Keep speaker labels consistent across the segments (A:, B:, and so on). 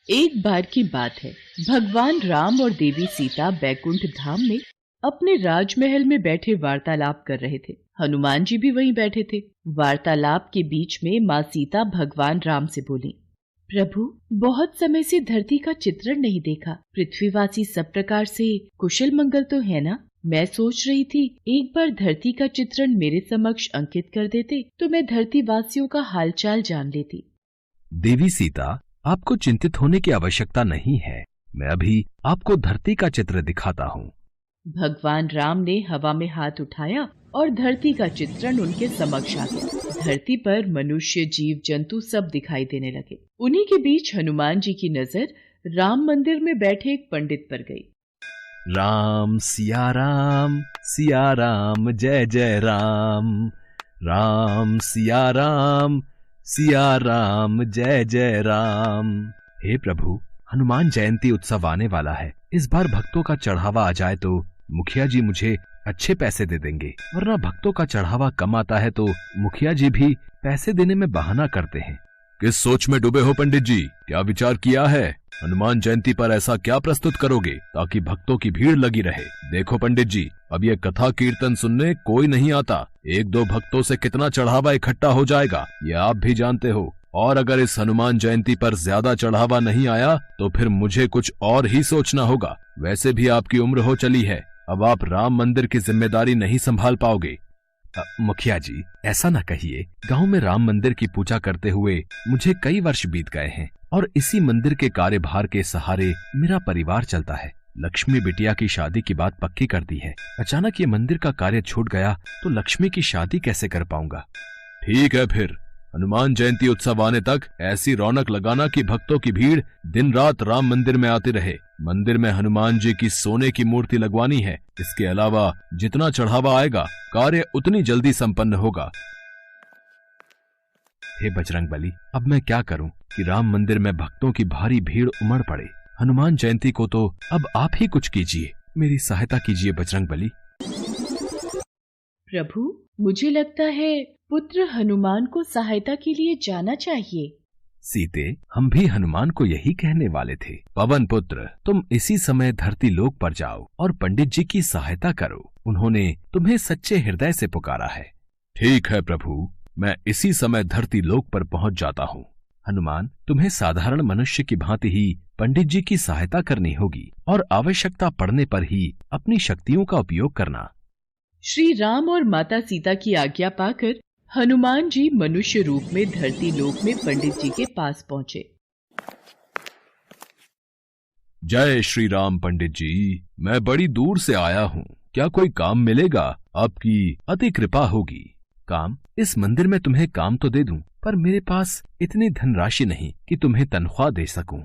A: एक बार की बात है, भगवान राम और देवी सीता बैकुंठ धाम में अपने राजमहल में बैठे वार्तालाप कर रहे थे। हनुमान जी भी वहीं बैठे थे। वार्तालाप के बीच में माँ सीता भगवान राम से बोली, प्रभु, बहुत समय से धरती का चित्रण नहीं देखा। पृथ्वीवासी सब प्रकार से कुशल मंगल तो है ना? मैं सोच रही थी एक बार धरती का चित्रण मेरे समक्ष अंकित कर देते तो मैं धरती वासियों का हालचाल जान लेती।
B: देवी सीता, आपको चिंतित होने की आवश्यकता नहीं है। मैं अभी आपको धरती का चित्र दिखाता हूँ।
A: भगवान राम ने हवा में हाथ उठाया और धरती का चित्रण उनके समक्ष आ गया। धरती पर मनुष्य, जीव जंतु सब दिखाई देने लगे। उन्हीं के बीच हनुमान जी की नजर राम मंदिर में बैठे एक पंडित पर गई।
B: राम सिया राम, सिया राम जय जय राम। राम सिया राम, सिया राम जय जय राम। हे प्रभु, हनुमान जयंती उत्सव आने वाला है। इस बार भक्तों का चढ़ावा आ जाए तो मुखिया जी मुझे अच्छे पैसे दे देंगे, वरना भक्तों का चढ़ावा कम आता है तो मुखिया जी भी पैसे देने में बहाना करते हैं। किस सोच में डूबे हो पंडित जी? क्या विचार किया है? हनुमान जयंती पर ऐसा क्या प्रस्तुत करोगे ताकि भक्तों की भीड़ लगी रहे? देखो पंडित जी, अब ये कथा कीर्तन सुनने कोई नहीं आता। एक दो भक्तों से कितना चढ़ावा इकट्ठा हो जाएगा ये आप भी जानते हो। और अगर इस हनुमान जयंती पर ज्यादा चढ़ावा नहीं आया तो फिर मुझे कुछ और ही सोचना होगा। वैसे भी आपकी उम्र हो चली है, अब आप राम मंदिर की जिम्मेदारी नहीं संभाल पाओगे। मुखिया जी, ऐसा न कहिए। गांव में राम मंदिर की पूजा करते हुए मुझे कई वर्ष बीत गए हैं और इसी मंदिर के कार्यभार के सहारे मेरा परिवार चलता है। लक्ष्मी बिटिया की शादी की बात पक्की कर दी है। अचानक ये मंदिर का कार्य छूट गया तो लक्ष्मी की शादी कैसे कर पाऊंगा? ठीक है, फिर हनुमान जयंती उत्सव आने तक ऐसी रौनक लगाना कि भक्तों की भीड़ दिन रात राम मंदिर में आती रहे। मंदिर में हनुमान जी की सोने की मूर्ति लगवानी है। इसके अलावा जितना चढ़ावा आएगा कार्य उतनी जल्दी संपन्न होगा। हे बजरंगबली, अब मैं क्या करूं कि राम मंदिर में भक्तों की भारी भीड़ उमड़ पड़े। हनुमान जयंती को तो अब आप ही कुछ कीजिए, मेरी सहायता कीजिए बजरंगबली।
A: प्रभु, मुझे लगता है पुत्र हनुमान को सहायता के लिए जाना चाहिए।
B: सीते, हम भी हनुमान को यही कहने वाले थे। पवन पुत्र, तुम इसी समय धरती लोक पर जाओ और पंडित जी की सहायता करो। उन्होंने तुम्हें सच्चे हृदय से पुकारा है। ठीक है प्रभु, मैं इसी समय धरती लोक पर पहुंच जाता हूँ। हनुमान, तुम्हें साधारण मनुष्य की भांति ही पंडित जी की सहायता करनी होगी और आवश्यकता पड़ने पर ही अपनी शक्तियों का उपयोग करना।
A: श्री राम और माता सीता की आज्ञा पाकर हनुमान जी मनुष्य रूप में धरती लोक में पंडित जी के पास पहुंचे।
B: जय श्री राम पंडित जी, मैं बड़ी दूर से आया हूँ। क्या कोई काम मिलेगा? आपकी अति कृपा होगी। काम? इस मंदिर में तुम्हें काम तो दे दूं, पर मेरे पास इतनी धनराशि नहीं कि तुम्हें तनख्वाह दे सकूं।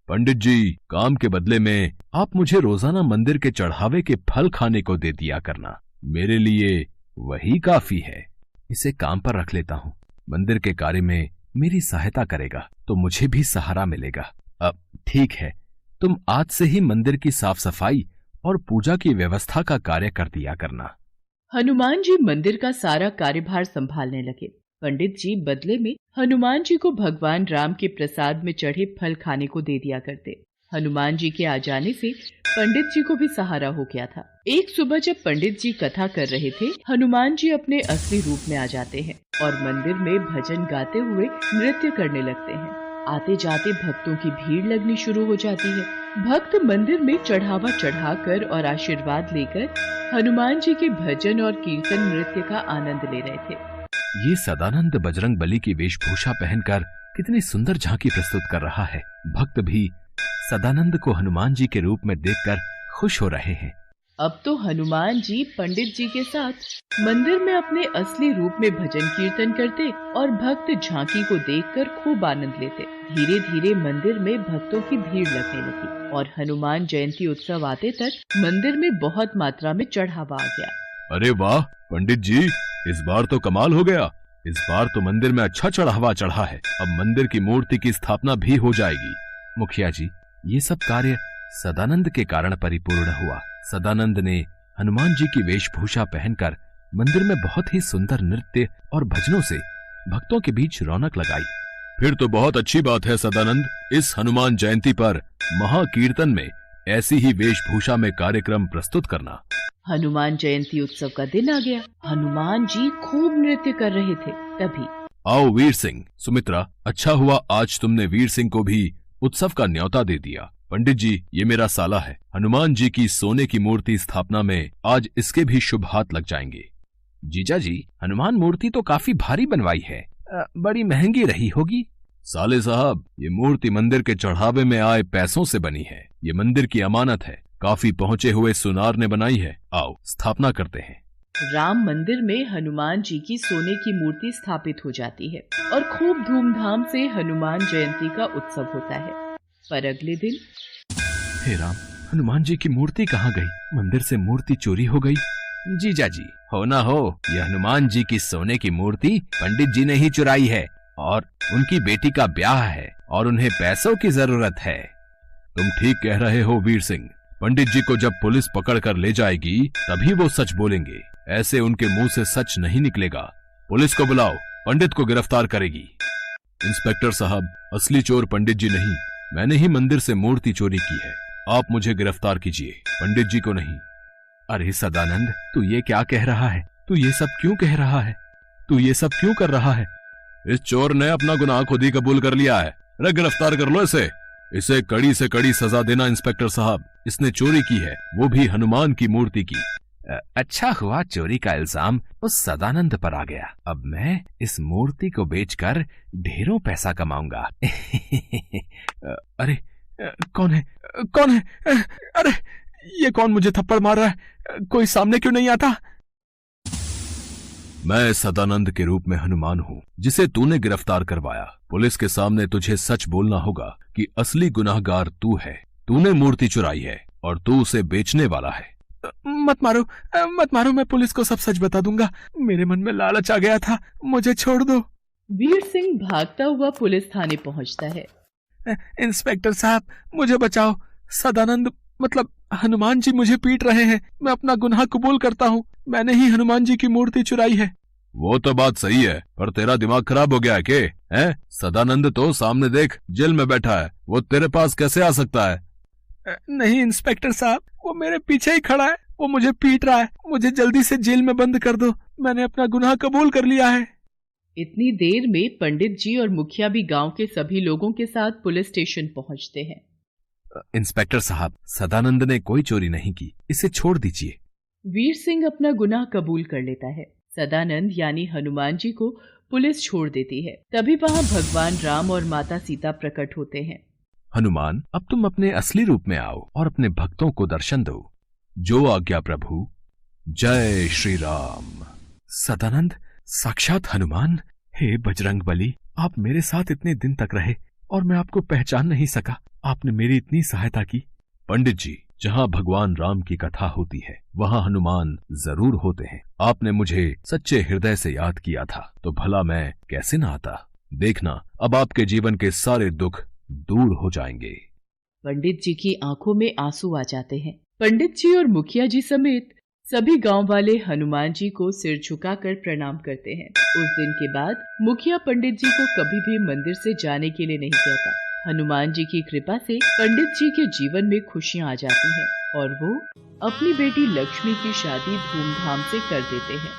B: पंडित जी, काम के बदले में आप मुझे रोजाना मंदिर के चढ़ावे के फल खाने को दे दिया करना। मेरे लिए वही काफी है। इसे काम पर रख लेता हूँ। मंदिर के कार्य में मेरी सहायता करेगा तो मुझे भी सहारा मिलेगा। अब ठीक है, तुम आज से ही मंदिर की साफ सफाई और पूजा की व्यवस्था का कार्य कर दिया करना।
A: हनुमान जी मंदिर का सारा कार्यभार संभालने लगे। पंडित जी बदले में हनुमान जी को भगवान राम के प्रसाद में चढ़े फल खाने को दे दिया करते। हनुमान जी के आ जाने से पंडित जी को भी सहारा हो गया था। एक सुबह जब पंडित जी कथा कर रहे थे, हनुमान जी अपने असली रूप में आ जाते हैं और मंदिर में भजन गाते हुए नृत्य करने लगते हैं। आते जाते भक्तों की भीड़ लगनी शुरू हो जाती है। भक्त मंदिर में चढ़ावा चढ़ाकर और आशीर्वाद लेकर हनुमान जी के भजन और कीर्तन नृत्य का आनंद ले रहे थे।
B: ये सदानंद बजरंगबली की वेशभूषा पहनकर कितनी सुंदर झांकी प्रस्तुत कर रहा है। भक्त भी सदानंद को हनुमान जी के रूप में देखकर खुश हो रहे हैं।
A: अब तो हनुमान जी पंडित जी के साथ मंदिर में अपने असली रूप में भजन कीर्तन करते और भक्त झांकी को देखकर खूब आनंद लेते। धीरे धीरे मंदिर में भक्तों की भीड़ लगने लगी और हनुमान जयंती उत्सव आते तक मंदिर में बहुत मात्रा में चढ़ावा आ गया।
B: अरे वाह पंडित जी, इस बार तो कमाल हो गया। इस बार तो मंदिर में अच्छा चढ़ावा चढ़ा है। अब मंदिर की मूर्ति की स्थापना भी हो जाएगी। मुखिया जी, ये सब कार्य सदानंद के कारण परिपूर्ण हुआ। सदानंद ने हनुमान जी की वेशभूषा पहनकर मंदिर में बहुत ही सुंदर नृत्य और भजनों से भक्तों के बीच रौनक लगाई। फिर तो बहुत अच्छी बात है सदानंद। इस हनुमान जयंती पर महाकीर्तन में ऐसी ही वेशभूषा में कार्यक्रम प्रस्तुत करना।
A: हनुमान जयंती उत्सव का दिन आ गया। हनुमान जी खूब नृत्य कर रहे थे। तभी
B: आओ वीर सिंह। सुमित्रा, अच्छा हुआ आज तुमने वीर सिंह को भी उत्सव का न्योता दे दिया। पंडित जी, ये मेरा साला है। हनुमान जी की सोने की मूर्ति स्थापना में आज इसके भी शुभ हाथ लग जाएंगे।
C: जीजा जी, हनुमान मूर्ति तो काफी भारी बनवाई है, बड़ी महंगी रही होगी।
B: साले साहब, ये मूर्ति मंदिर के चढ़ावे में आए पैसों से बनी है। ये मंदिर की अमानत है, काफी पहुंचे हुए सुनार ने बनाई है। आओ स्थापना करते हैं।
A: राम मंदिर में हनुमान जी की सोने की मूर्ति स्थापित हो जाती है और खूब धूमधाम से हनुमान जयंती का उत्सव होता है। पर अगले दिन,
B: हे राम, हनुमान जी की मूर्ति कहाँ गई? मंदिर से मूर्ति चोरी हो गई।
C: जीजा जी, हो ना हो, यह हनुमान जी की सोने की मूर्ति पंडित जी ने ही चुराई है और उनकी बेटी का ब्याह है और उन्हें पैसों की जरूरत है।
B: तुम ठीक कह रहे हो वीर सिंह। पंडित जी को जब पुलिस पकड़ कर ले जाएगी तभी वो सच बोलेंगे। ऐसे उनके मुंह से सच नहीं निकलेगा। पुलिस को बुलाओ, पंडित को गिरफ्तार करेगी। इंस्पेक्टर साहब, असली चोर पंडित जी नहीं, मैंने ही मंदिर से मूर्ति चोरी की है। आप मुझे गिरफ्तार कीजिए, पंडित जी को नहीं।
C: अरे सदानंद, तू ये क्या कह रहा है?
B: तू ये सब क्यों कह रहा है? तू ये सब क्यों कर रहा है? इस चोर ने अपना गुनाह खुद ही कबूल कर लिया है। अरे गिरफ्तार कर लो इसे। इसे कड़ी से कड़ी सजा देना इंस्पेक्टर साहब। इसने चोरी की है, वो भी हनुमान की मूर्ति की।
C: अच्छा हुआ चोरी का इल्जाम उस सदानंद पर आ गया। अब मैं इस मूर्ति को बेचकर ढेरों पैसा कमाऊंगा।
B: अरे कौन है? कौन है? अरे ये कौन मुझे थप्पड़ मार रहा है? कोई सामने क्यों नहीं आता? मैं सदानंद के रूप में हनुमान हूँ, जिसे तूने गिरफ्तार करवाया। पुलिस के सामने तुझे सच बोलना होगा कि असली गुनाहगार तू है। तूने मूर्ति चुराई है और तू उसे बेचने वाला है। मत मारो, मत मारो, मैं पुलिस को सब सच बता दूंगा। मेरे मन में लालच आ गया था, मुझे छोड़ दो।
A: वीर सिंह भागता हुआ पुलिस थाने पहुंचता है।
B: इंस्पेक्टर साहब, मुझे बचाओ। सदानंद मतलब हनुमान जी मुझे पीट रहे हैं। मैं अपना गुनाह कबूल करता हूँ। मैंने ही हनुमान जी की मूर्ति चुराई है। वो तो बात सही है, पर तेरा दिमाग खराब हो गया है के? हैं? सदानंद तो सामने देख, जेल में बैठा है। वो तेरे पास कैसे आ सकता है? नहीं इंस्पेक्टर साहब, वो मेरे पीछे ही खड़ा है। वो मुझे पीट रहा है। मुझे जल्दी से जेल में बंद कर दो। मैंने अपना गुनाह कबूल कर लिया है।
A: इतनी देर में पंडित जी और मुखिया भी गांव के सभी लोगों के साथ पुलिस स्टेशन पहुंचते हैं।
C: इंस्पेक्टर साहब, सदानंद ने कोई चोरी नहीं की, इसे छोड़ दीजिए।
A: वीर सिंह अपना गुनाह कबूल कर लेता है। सदानंद यानी हनुमान जी को पुलिस छोड़ देती है। तभी वहाँ भगवान राम और माता सीता प्रकट होते हैं।
C: हनुमान, अब तुम अपने असली रूप में आओ और अपने भक्तों को दर्शन दो।
B: जो आज्ञा प्रभु। जय श्री राम।
C: सदानंद, साक्षात हनुमान। हे बजरंगबली, आप मेरे साथ इतने दिन तक रहे और मैं आपको पहचान नहीं सका। आपने मेरी इतनी सहायता की।
B: पंडित जी, जहाँ भगवान राम की कथा होती है वहाँ हनुमान जरूर होते हैं। आपने मुझे सच्चे हृदय से याद किया था तो भला मैं कैसे न आता। देखना, अब आपके जीवन के सारे दुख दूर हो जाएंगे।
A: पंडित जी की आंखों में आंसू आ जाते हैं। पंडित जी और मुखिया जी समेत सभी गांव वाले हनुमान जी को सिर झुकाकर प्रणाम करते हैं। उस दिन के बाद मुखिया पंडित जी को कभी भी मंदिर से जाने के लिए नहीं कहता। हनुमान जी की कृपा से पंडित जी के जीवन में खुशियां आ जाती हैं और वो अपनी बेटी लक्ष्मी की शादी धूमधाम से कर देते हैं।